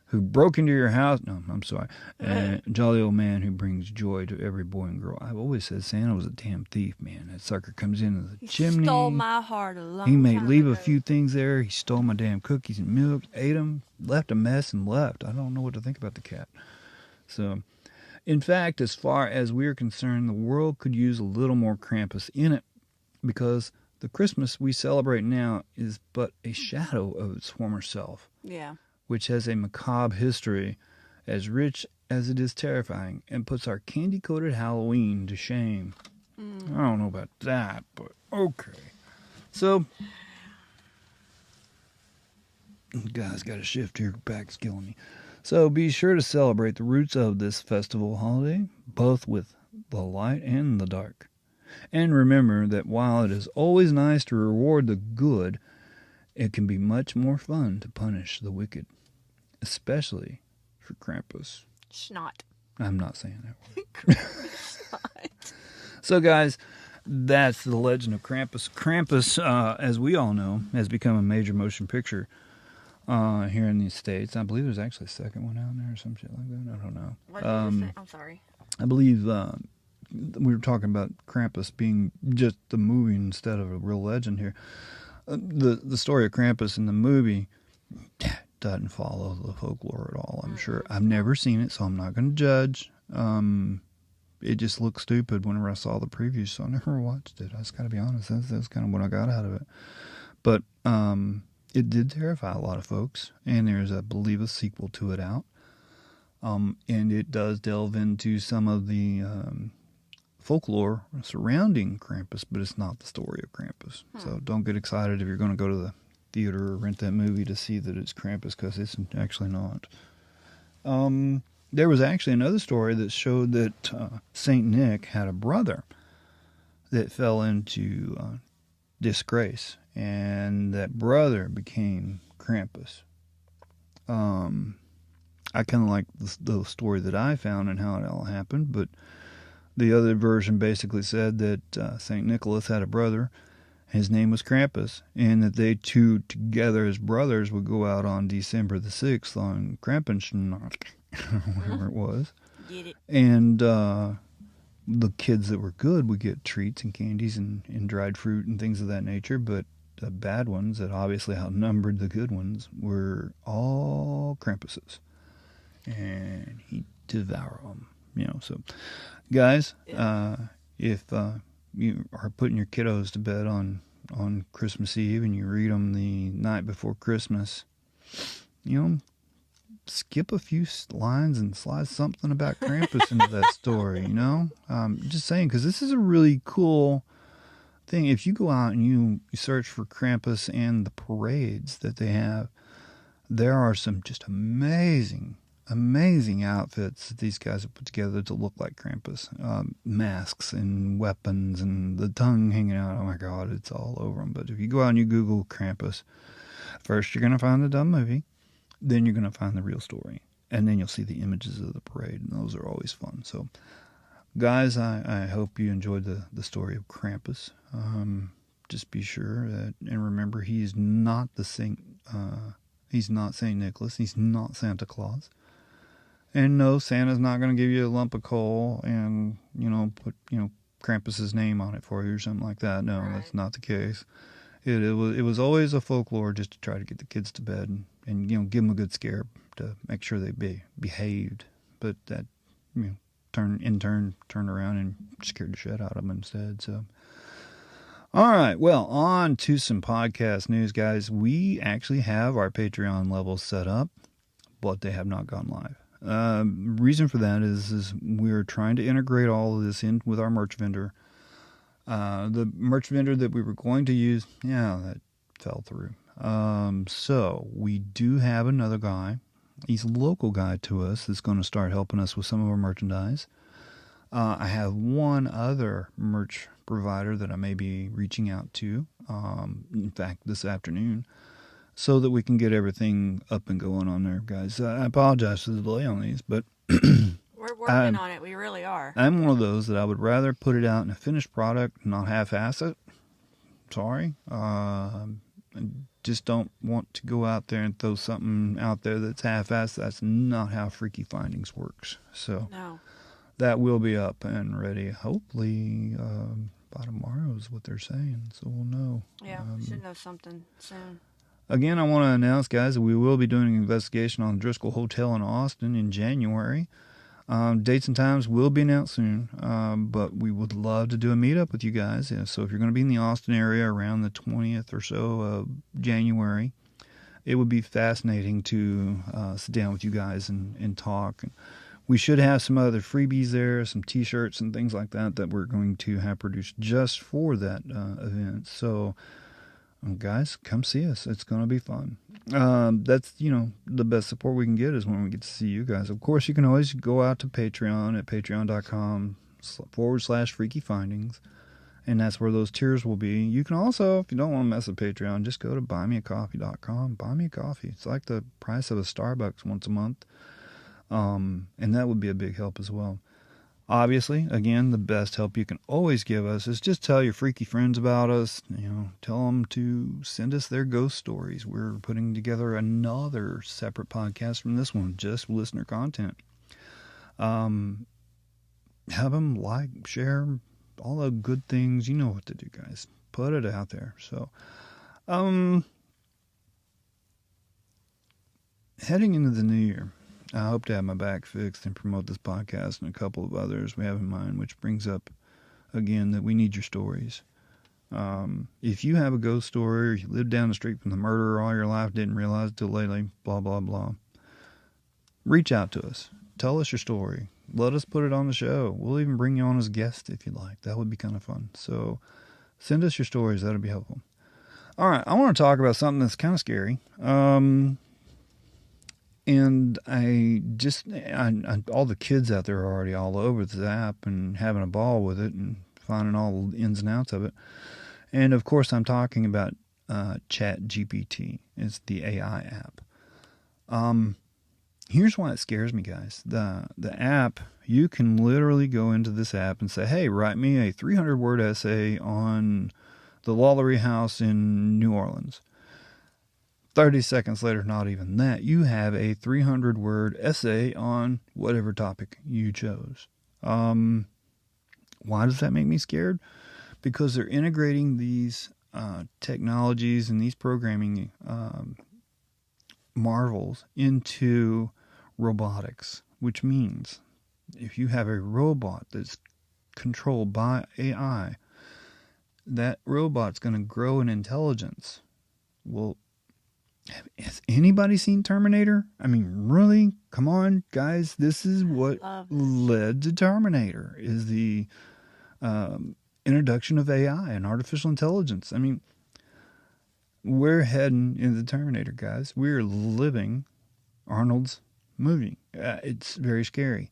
Speaker 1: who broke into your house. No, I'm sorry. A jolly old man who brings joy to every boy and girl. I've always said Santa was a damn thief, man. That sucker comes into the chimney.
Speaker 2: He stole my heart a long
Speaker 1: He may
Speaker 2: time
Speaker 1: leave
Speaker 2: ago.
Speaker 1: a few things there. He stole my damn cookies and milk, ate them, left a mess, and left. I don't know what to think about the cat. So, in fact, as far as we're concerned, the world could use a little more Krampus in it, because the Christmas we celebrate now is but a shadow of its former self.
Speaker 2: Yeah.
Speaker 1: Which has a macabre history as rich as it is terrifying and puts our candy-coated Halloween to shame. I don't know about that, but okay. So, guys, got to shift here. Back's killing me. So be sure to celebrate the roots of this festival holiday, both with the light and the dark. And remember that while it is always nice to reward the good, it can be much more fun to punish the wicked. Especially for Krampus.
Speaker 2: Schnot.
Speaker 1: I'm not saying that word. So, guys, that's the legend of Krampus. Krampus, as we all know, has become a major motion picture here in the States. I believe there's actually a second one out there or some shit like that. I don't know.
Speaker 2: What did you say? I'm sorry.
Speaker 1: I believe we were talking about Krampus being just the movie instead of a real legend here. The story of Krampus in the movie doesn't follow the folklore at all, I'm sure. I've never seen it, so I'm not going to judge. It just looked stupid whenever I saw the previews, so I never watched it. I just got to be honest. That's kind of what I got out of it. But it did terrify a lot of folks, and there's, I believe, a sequel to it out. And it does delve into some of the folklore surrounding Krampus, but it's not the story of Krampus. So don't get excited if you're going to go to the theater or rent that movie to see that it's Krampus, because it's actually not. There was actually another story that showed that Saint Nick had a brother that fell into disgrace, and that brother became Krampus. I kind of like the story that I found and how it all happened, but the other version basically said that St. Nicholas had a brother, his name was Krampus, and that they two together as brothers would go out on December the 6th on Krampus, whatever it was.
Speaker 2: Get it.
Speaker 1: And the kids that were good would get treats and candies and dried fruit and things of that nature, but the bad ones that obviously outnumbered the good ones were all Krampuses. And he'd devour them. So guys, if you are putting your kiddos to bed on Christmas Eve and you read them the night before Christmas, skip a few lines and slide something about Krampus into that story, just saying, because this is a really cool thing. If you go out and you search for Krampus and the parades that they have, there are some just amazing outfits that these guys have put together to look like Krampus. Masks and weapons and the tongue hanging out. Oh my God, it's all over them. But if you go out and you Google Krampus, first you're going to find the dumb movie, then you're going to find the real story, and then you'll see the images of the parade, and those are always fun. So, guys, I hope you enjoyed the story of Krampus. Just be sure that, and remember, he's not the Saint. He's not Saint Nicholas. He's not Santa Claus. And no, Santa's not going to give you a lump of coal and, put, Krampus's name on it for you or something like that. No, right. That's not the case. It was always a folklore just to try to get the kids to bed and give them a good scare to make sure they behaved. But that, turned around and scared the shit out of them instead. So, all right. Well, on to some podcast news, guys. We actually have our Patreon levels set up, but they have not gone live. Reason for that is we're trying to integrate all of this in with our merch vendor. The merch vendor that we were going to use, that fell through. So we do have another guy. He's a local guy to us that's going to start helping us with some of our merchandise. I have one other merch provider that I may be reaching out to, in fact, this afternoon, so that we can get everything up and going on there, guys. I apologize for the delay on these, but
Speaker 2: we're working on it. We really are.
Speaker 1: I'm one of those that I would rather put it out in a finished product, not half-ass it. Sorry. I just don't want to go out there and throw something out there that's half-assed. That's not how Freaky Findings works. So that will be up and ready. Hopefully by tomorrow is what they're saying, so we'll know.
Speaker 2: Yeah, should know something soon.
Speaker 1: Again, I want to announce, guys, that we will be doing an investigation on the Driscoll Hotel in Austin in January. Dates and times will be announced soon, but we would love to do a meetup with you guys. Yeah, so if you're going to be in the Austin area around the 20th or so of January, it would be fascinating to sit down with you guys and talk. And we should have some other freebies there, some T-shirts and things like that we're going to have produced just for that event. So, guys, come see us. It's going to be fun. That's, the best support we can get is when we get to see you guys. Of course, you can always go out to Patreon at patreon.com/Freaky Findings. And that's where those tiers will be. You can also, if you don't want to mess with Patreon, just go to buymeacoffee.com. Buy me a coffee. It's like the price of a Starbucks once a month. And that would be a big help as well. Obviously, again, the best help you can always give us is just tell your freaky friends about us. Tell them to send us their ghost stories. We're putting together another separate podcast from this one, just listener content. Have them like, share, all the good things. You know what to do, guys. Put it out there. So, heading into the new year, I hope to have my back fixed and promote this podcast and a couple of others we have in mind, which brings up, again, that we need your stories. If you have a ghost story, or you lived down the street from the murderer all your life, didn't realize it till lately, blah, blah, blah, reach out to us. Tell us your story. Let us put it on the show. We'll even bring you on as a guest if you'd like. That would be kind of fun. So send us your stories. That'll be helpful. All right. I want to talk about something that's kind of scary. And all the kids out there are already all over this app and having a ball with it and finding all the ins and outs of it. And of course, I'm talking about ChatGPT. It's the AI app. Here's why it scares me, guys. The app, you can literally go into this app and say, hey, write me a 300-word essay on the Lawlery House in New Orleans. 30 seconds later, not even that, you have a 300-word essay on whatever topic you chose. Why does that make me scared? Because they're integrating these technologies and these programming marvels into robotics, which means if you have a robot that's controlled by AI, that robot's going to grow in intelligence. Well, has anybody seen Terminator? I mean, really? Come on, guys. This is what led to Terminator, is the introduction of AI and artificial intelligence. I mean, we're heading into the Terminator, guys. We're living Arnold's movie. It's very scary.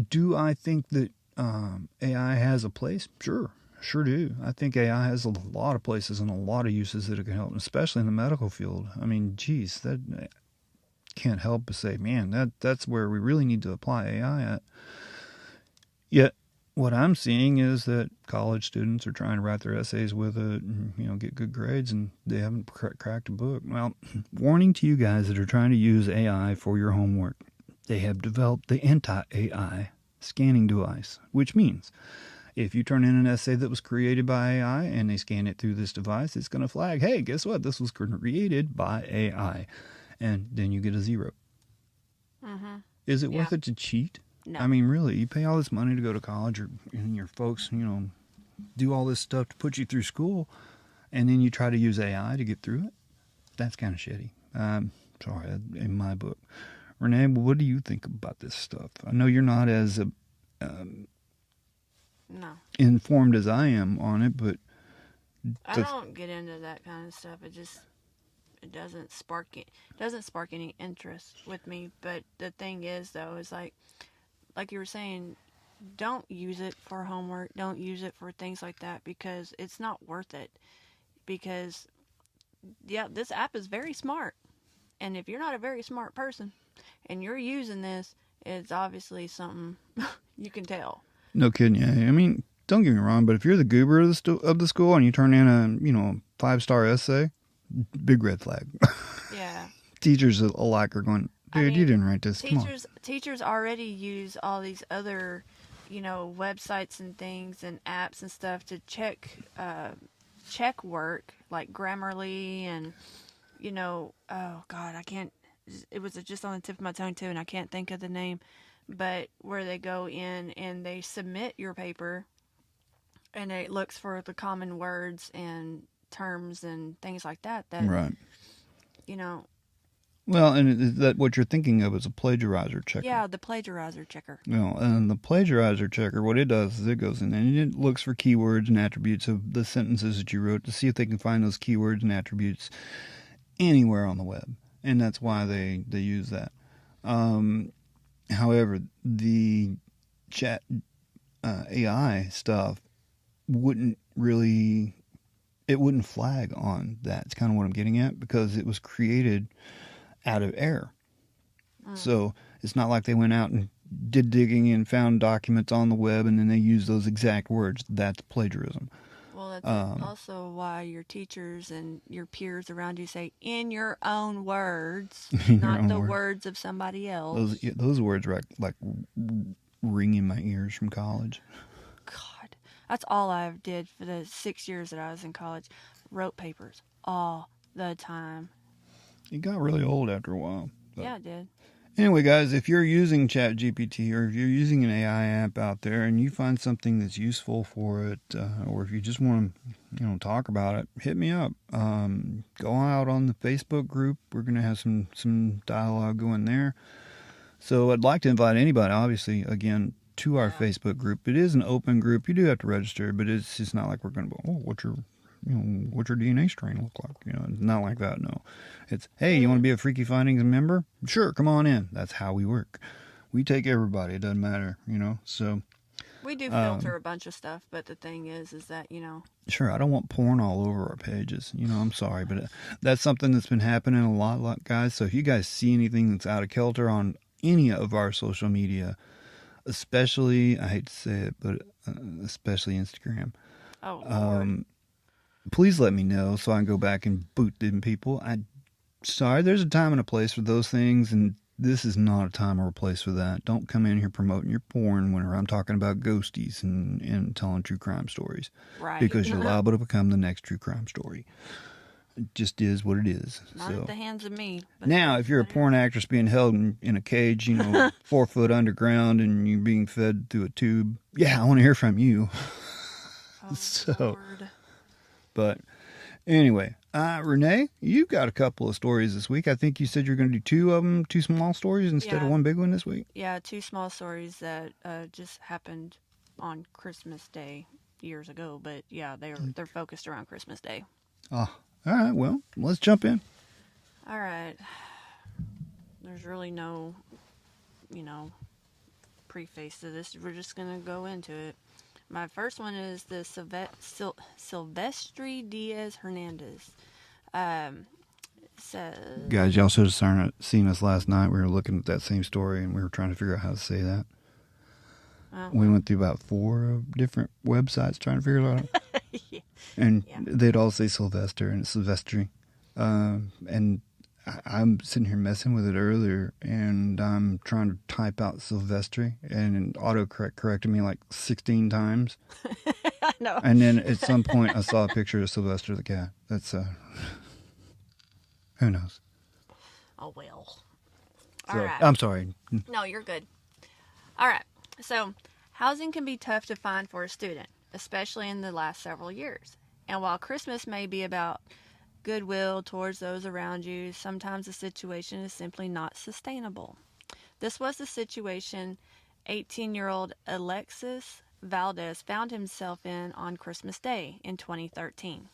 Speaker 1: Do I think that AI has a place? Sure do. I think AI has a lot of places and a lot of uses that it can help, especially in the medical field. I mean, geez, that can't help but say, man, that's where we really need to apply AI at. Yet, what I'm seeing is that college students are trying to write their essays with it and, get good grades, and they haven't cracked a book. Well, warning to you guys that are trying to use AI for your homework. They have developed the anti-AI scanning device, which means if you turn in an essay that was created by AI and they scan it through this device, it's going to flag, hey, guess what? This was created by AI. And then you get a 0.
Speaker 2: Mm-hmm.
Speaker 1: Is it worth it to cheat?
Speaker 2: No.
Speaker 1: I mean, really, you pay all this money to go to college, and your folks, do all this stuff to put you through school, and then you try to use AI to get through it? That's kind of shitty. Sorry, in my book. Renee, what do you think about this stuff? I know you're not as informed as I am on it, but
Speaker 2: I don't get into that kind of stuff. It doesn't spark any interest with me. But the thing is, though, is like you were saying, don't use it for homework. Don't use it for things like that, because it's not worth it. Because this app is very smart, and if you're not a very smart person and you're using this, it's obviously something you can tell.
Speaker 1: No kidding. Yeah. I mean, don't get me wrong, but if you're the goober of the school and you turn in a 5-star essay, big red flag.
Speaker 2: Yeah.
Speaker 1: Teachers alike are going, dude, you didn't write this.
Speaker 2: Teachers already use all these other, websites and things and apps and stuff to check work, like Grammarly and, oh God, I can't. It was just on the tip of my tongue too, and I can't think of the name. But where they go in and they submit your paper, and it looks for the common words and terms and things like that.
Speaker 1: Right.
Speaker 2: Well,
Speaker 1: and is that what you're thinking of is a plagiarizer checker?
Speaker 2: Yeah, the plagiarizer checker.
Speaker 1: And the plagiarizer checker, what it does is it goes in and it looks for keywords and attributes of the sentences that you wrote to see if they can find those keywords and attributes anywhere on the web. And that's why they use that. However, the chat AI stuff wouldn't flag on that. It's kind of what I'm getting at, because it was created out of error. So it's not like they went out and did digging and found documents on the web and then they used those exact words. That's plagiarism.
Speaker 2: Well, that's also why your teachers and your peers around you say, in your own words, not the words of somebody else.
Speaker 1: Those words were like ringing in my ears from college.
Speaker 2: God, that's all I did for the 6 years that I was in college. Wrote papers all the time.
Speaker 1: It got really old after a while.
Speaker 2: Yeah, it did.
Speaker 1: Anyway, guys, if you're using ChatGPT or if you're using an AI app out there and you find something that's useful for it, or if you just want to, talk about it, hit me up. Go out on the Facebook group. We're going to have some dialogue going there. So I'd like to invite anybody, obviously, again, to our Facebook group. It is an open group. You do have to register, but it's just not like we're going to go, what's your DNA strain look like? Not like that, no. It's, hey, you want to be a Freaky Findings member? Sure, come on in. That's how we work. We take everybody. It doesn't matter, so.
Speaker 2: We do filter a bunch of stuff, but the thing is that,
Speaker 1: Sure, I don't want porn all over our pages. I'm sorry, but that's something that's been happening a lot, guys. So if you guys see anything that's out of kilter on any of our social media, especially, I hate to say it, but especially Instagram.
Speaker 2: Oh, Lord.
Speaker 1: please let me know so I can go back and boot them people. Sorry, there's a time and a place for those things, and this is not a time or a place for that. Don't come in here promoting your porn whenever I'm talking about ghosties and telling true crime stories.
Speaker 2: Right.
Speaker 1: Because you're liable to become the next true crime story. It just is what it is.
Speaker 2: Not at the hands of me.
Speaker 1: Now, if you're a porn actress being held in a cage, 4 foot underground, and you're being fed through a tube, yeah, I want to hear from you.
Speaker 2: Oh, Lord.
Speaker 1: But anyway, Renee, you've got a couple of stories this week. I think you said you're going to do 2 of them, 2 small stories instead of 1 big one this week.
Speaker 2: Yeah, 2 small stories that just happened on Christmas Day years ago. But yeah, they're focused around Christmas Day.
Speaker 1: Oh, all right. Well, let's jump in.
Speaker 2: All right. There's really no, preface to this. We're just going to go into it. My first one is the Silvestre Diaz Hernandez.
Speaker 1: Guys, y'all should have seen us last night. We were looking at that same story, and we were trying to figure out how to say that. We went through about 4 different websites trying to figure it out.
Speaker 2: Yeah.
Speaker 1: And they'd all say Silvestre, and it's Silvestre. And I'm sitting here messing with it earlier, and I'm trying to type out Silvestre, and autocorrect corrected me like 16 times.
Speaker 2: I know.
Speaker 1: And then at some point, I saw a picture of Silvestre the cat. That's, who knows?
Speaker 2: Oh, well.
Speaker 1: So,
Speaker 2: all right.
Speaker 1: I'm sorry.
Speaker 2: No, you're good. All right. So, housing can be tough to find for a student, especially in the last several years. And while Christmas may be about goodwill towards those around you, sometimes the situation is simply not sustainable. This was the situation 18-year-old Alexis Valdez found himself in on Christmas Day in 2013.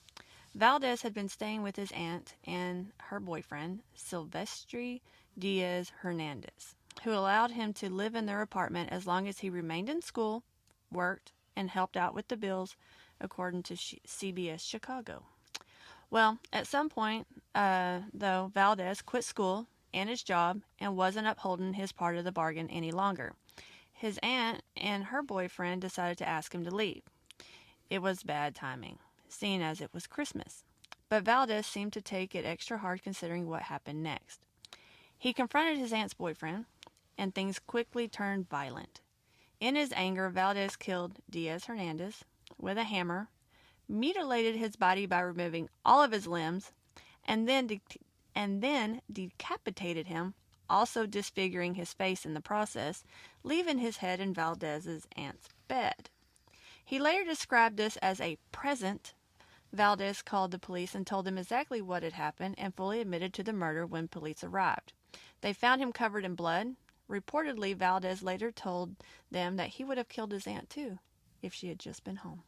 Speaker 2: Valdez had been staying with his aunt and her boyfriend, Silvestre Diaz Hernandez, who allowed him to live in their apartment as long as he remained in school, worked, and helped out with the bills, according to CBS Chicago. Well, at some point, though, Valdez quit school and his job and wasn't upholding his part of the bargain any longer. His aunt and her boyfriend decided to ask him to leave. It was bad timing, seeing as it was Christmas. But Valdez seemed to take it extra hard considering what happened next. He confronted his aunt's boyfriend, and things quickly turned violent. In his anger, Valdez killed Diaz Hernandez with a hammer, mutilated his body by removing all of his limbs, and then decapitated him, also disfiguring his face in the process, leaving his head in Valdez's aunt's bed. He later described this as a present. Valdez called the police and told them exactly what had happened and fully admitted to the murder when police arrived. They found him covered in blood. Reportedly, Valdez later told them that he would have killed his aunt too if she had just been home.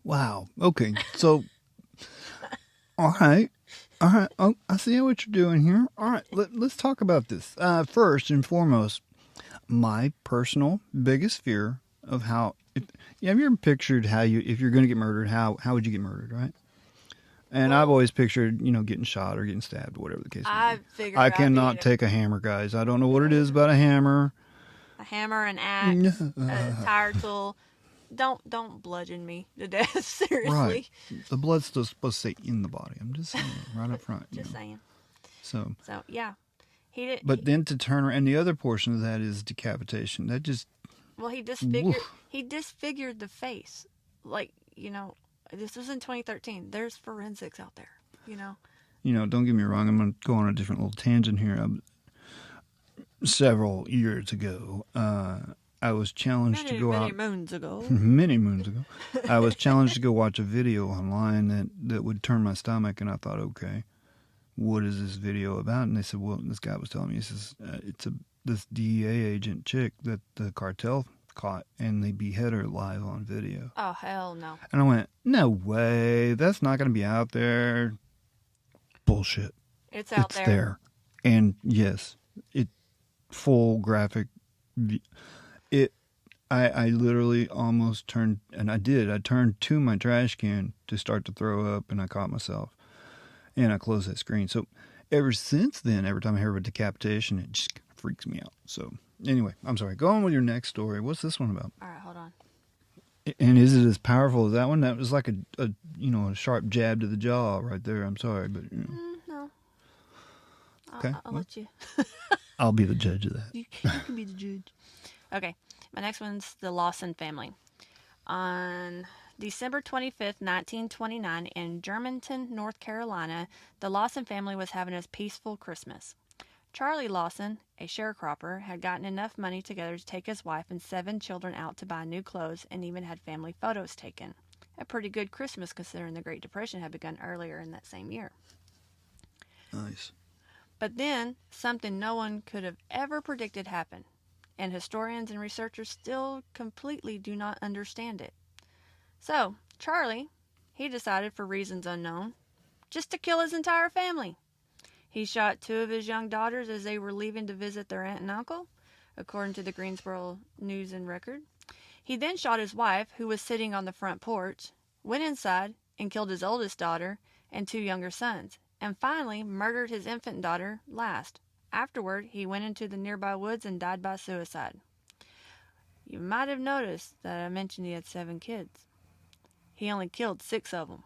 Speaker 1: Wow. Okay. So, all right. Oh, I see what you're doing here. All right. Let's talk about this. First and foremost, my personal biggest fear of how. Have you ever pictured how if you're going to get murdered, how would you get murdered, right? And I've always pictured, getting shot or getting stabbed, whatever the case may be. I cannot take a hammer, guys. I don't know what it is about a hammer.
Speaker 2: A hammer, an axe, a tire tool. Don't bludgeon me to death, seriously.
Speaker 1: Right. The blood's still supposed to stay in the body. I'm just saying, right up front.
Speaker 2: Just saying.
Speaker 1: So
Speaker 2: yeah. He did.
Speaker 1: But then to turn around, and the other portion of that is decapitation. That just...
Speaker 2: Well, he disfigured the face. Like, this was in 2013. There's forensics out there,
Speaker 1: don't get me wrong. I'm going to go on a different little tangent here. Several years ago, I was challenged to go out... Many moons ago. I was challenged to go watch a video online that would turn my stomach, and I thought, okay, what is this video about? And they said, well, this guy was telling me, he says, it's this DEA agent chick that the cartel caught, and they behead her live on video.
Speaker 2: Oh, hell no.
Speaker 1: And I went, no way, that's not going to be out there. Bullshit.
Speaker 2: It's out there. It's there.
Speaker 1: And yes, full graphic. I literally almost turned, and I turned to my trash can to start to throw up, and I caught myself. And I closed that screen. So ever since then, every time I hear of a decapitation, it just freaks me out. So anyway, I'm sorry. Go on with your next story. What's this one about?
Speaker 2: All right, hold on.
Speaker 1: And is it as powerful as that one? That was like a a sharp jab to the jaw right there. I'm sorry, but
Speaker 2: No.
Speaker 1: Okay,
Speaker 2: I'll
Speaker 1: well.
Speaker 2: let you.
Speaker 1: I'll be the judge of that.
Speaker 2: You can be the judge. Okay, my next one's the Lawson family. On December 25th, 1929, in Germantown, North Carolina, the Lawson family was having a peaceful Christmas. Charlie Lawson, a sharecropper, had gotten enough money together to take his wife and 7 children out to buy new clothes and even had family photos taken. A pretty good Christmas considering the Great Depression had begun earlier in that same year.
Speaker 1: Nice.
Speaker 2: But then, something no one could have ever predicted happened, and historians and researchers still completely do not understand it. So, Charlie, he decided for reasons unknown, just to kill his entire family. He shot 2 of his young daughters as they were leaving to visit their aunt and uncle, according to the Greensboro News and Record. He then shot his wife, who was sitting on the front porch, went inside and killed his oldest daughter and 2 younger sons, and finally murdered his infant daughter last. Afterward, he went into the nearby woods and died by suicide. You might have noticed that I mentioned he had 7 kids. He only killed 6 of them.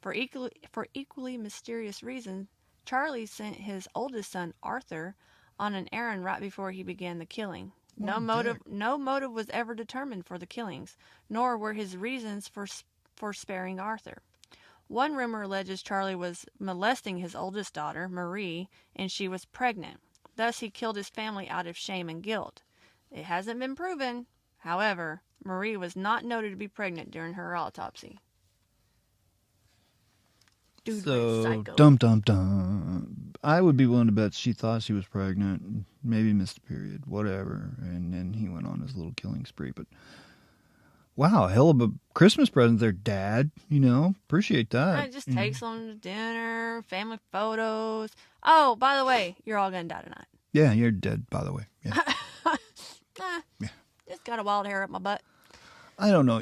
Speaker 2: For equally mysterious reasons, Charlie sent his oldest son, Arthur, on an errand right before he began the killing. No motive was ever determined for the killings, nor were his reasons for sparing Arthur. One rumor alleges Charlie was molesting his oldest daughter, Marie, and she was pregnant. Thus, he killed his family out of shame and guilt. It hasn't been proven. However, Marie was not noted to be pregnant during her autopsy. Dude,
Speaker 1: So, dum. I would be willing to bet she thought she was pregnant, maybe missed a period, whatever, and then he went on his little killing spree. But wow, hell of a Christmas present there, Dad. Appreciate that.
Speaker 2: It just takes them to dinner, family photos. Oh, by the way, you're all gonna die tonight.
Speaker 1: Yeah, you're dead, by the way. Yeah.
Speaker 2: Yeah. Just got a wild hair up my butt.
Speaker 1: I don't know.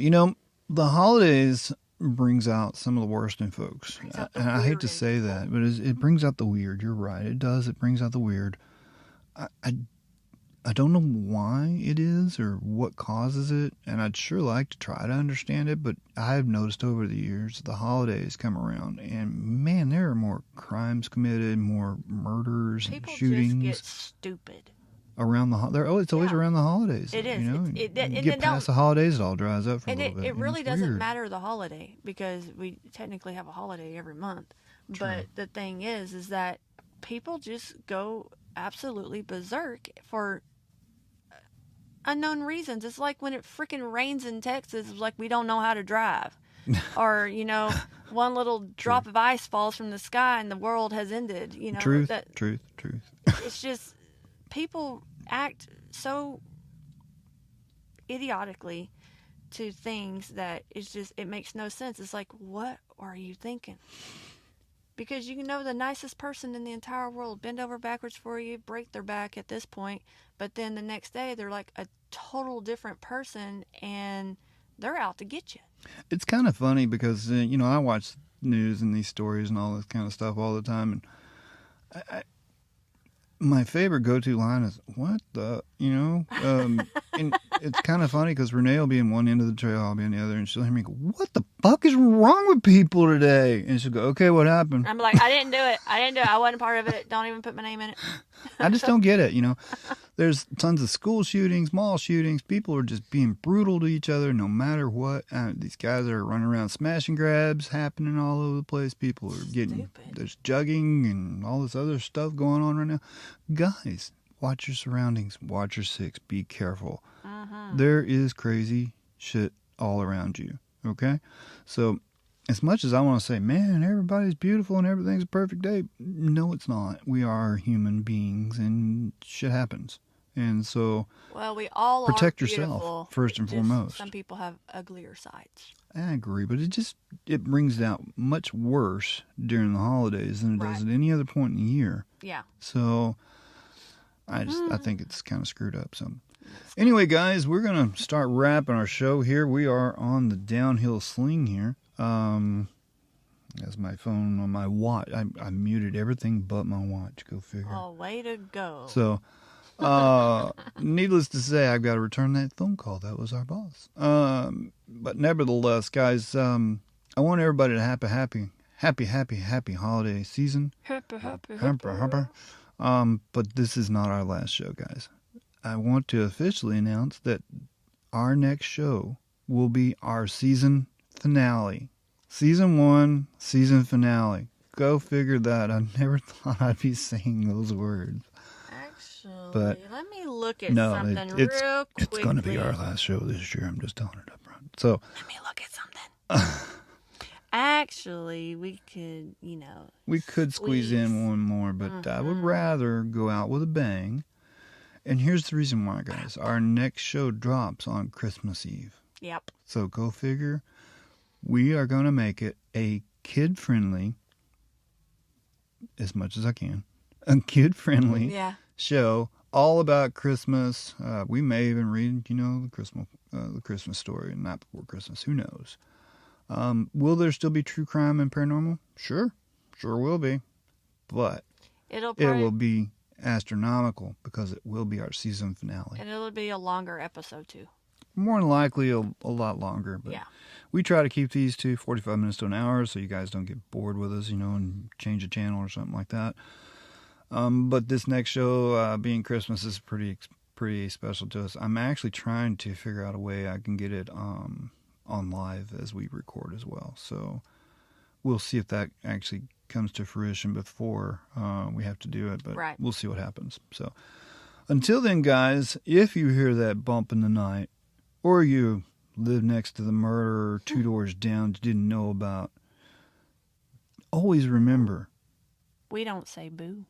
Speaker 1: The holidays brings out some of the worst in folks. And I hate to say that, but it brings out the weird. You're right. It does. It brings out the weird. I don't know why it is or what causes it, and I'd sure like to try to understand it, but I've noticed over the years the holidays come around, and man, there are more crimes committed, more murders and shootings.
Speaker 2: People just get stupid.
Speaker 1: Around it's always around the holidays.
Speaker 2: It is.
Speaker 1: You get past the holidays, it all dries up for a little bit.
Speaker 2: It really doesn't matter the holiday because we technically have a holiday every month.
Speaker 1: True.
Speaker 2: But the thing is that people just go absolutely berserk for unknown reasons. It's like when it freaking rains in Texas, it's like we don't know how to drive. Or, one little drop of ice falls from the sky and the world has ended.
Speaker 1: Truth.
Speaker 2: It's just... people act so idiotically to things that it makes no sense. It's like, what are you thinking? Because the nicest person in the entire world bend over backwards for you, break their back at this point, but then the next day they're like a total different person and they're out to get you.
Speaker 1: It's kind of funny because, I watch news and these stories and all this kind of stuff all the time, and my favorite go-to line is, what the, and it's kind of funny because Renee will be in one end of the trail, I'll be on the other, and she'll hear me go, what the fuck is wrong with people today? And she'll go, okay, what happened?
Speaker 2: I'm like, I didn't do it. I wasn't part of it. Don't even put my name in it.
Speaker 1: I just don't get it, There's tons of school shootings, mall shootings. People are just being brutal to each other no matter what. These guys are running around smash and grabs happening all over the place. People are getting, there's jugging and all this other stuff going on right now. Guys, watch your surroundings. Watch your six. Be careful. There is crazy shit all around you. Okay? So, as much as I want to say, man, everybody's beautiful and everything's a perfect day, no, it's not. We are human beings and shit happens. And so,
Speaker 2: we all
Speaker 1: protect
Speaker 2: are
Speaker 1: yourself first and foremost.
Speaker 2: Some people have uglier sides.
Speaker 1: I agree, but it brings it out much worse during the holidays than it does at any other point in the year.
Speaker 2: Yeah.
Speaker 1: So, I think it's kind of screwed up. So, anyway, guys, we're going to start wrapping our show here. We are on the downhill sling here. That's my phone on my watch. I muted everything but my watch. Go figure.
Speaker 2: Oh, way to go.
Speaker 1: So, Needless to say, I've got to return that phone call. That was our boss. But nevertheless, guys, I want everybody to have a happy holiday season.
Speaker 2: Happy.
Speaker 1: But this is not our last show, guys. I want to officially announce that our next show will be our season finale. Season 1, season finale. Go figure that. I never thought I'd be saying those words.
Speaker 2: Actually,
Speaker 1: But
Speaker 2: let me look at
Speaker 1: no,
Speaker 2: something
Speaker 1: it's
Speaker 2: real quickly.
Speaker 1: it's going to be our last show this year. I'm just telling it up front. So
Speaker 2: Let me look at something. Actually, we could,
Speaker 1: we could squeeze in one more, but I would rather go out with a bang. And here's the reason why, guys. Our next show drops on Christmas Eve.
Speaker 2: Yep.
Speaker 1: So go figure. We are going to make it a kid-friendly, as much as I can, a kid-friendly show all about Christmas. We may even read, the Christmas story, Night Before Christmas. Who knows? Will there still be true crime and paranormal? Sure will be. But it will be astronomical because it will be our season finale.
Speaker 2: And it'll be a longer episode too.
Speaker 1: More than likely a lot longer. But we try to keep these to 45 minutes to an hour so you guys don't get bored with us, and change the channel or something like that. But this next show, being Christmas, is pretty special to us. I'm actually trying to figure out a way I can get it on live as we record as well. So we'll see if that actually comes to fruition before we have to do it, but we'll see what happens. So until then, guys, if you hear that bump in the night, or you live next to the murderer 2 doors down you didn't know about, always remember,
Speaker 2: we don't say boo.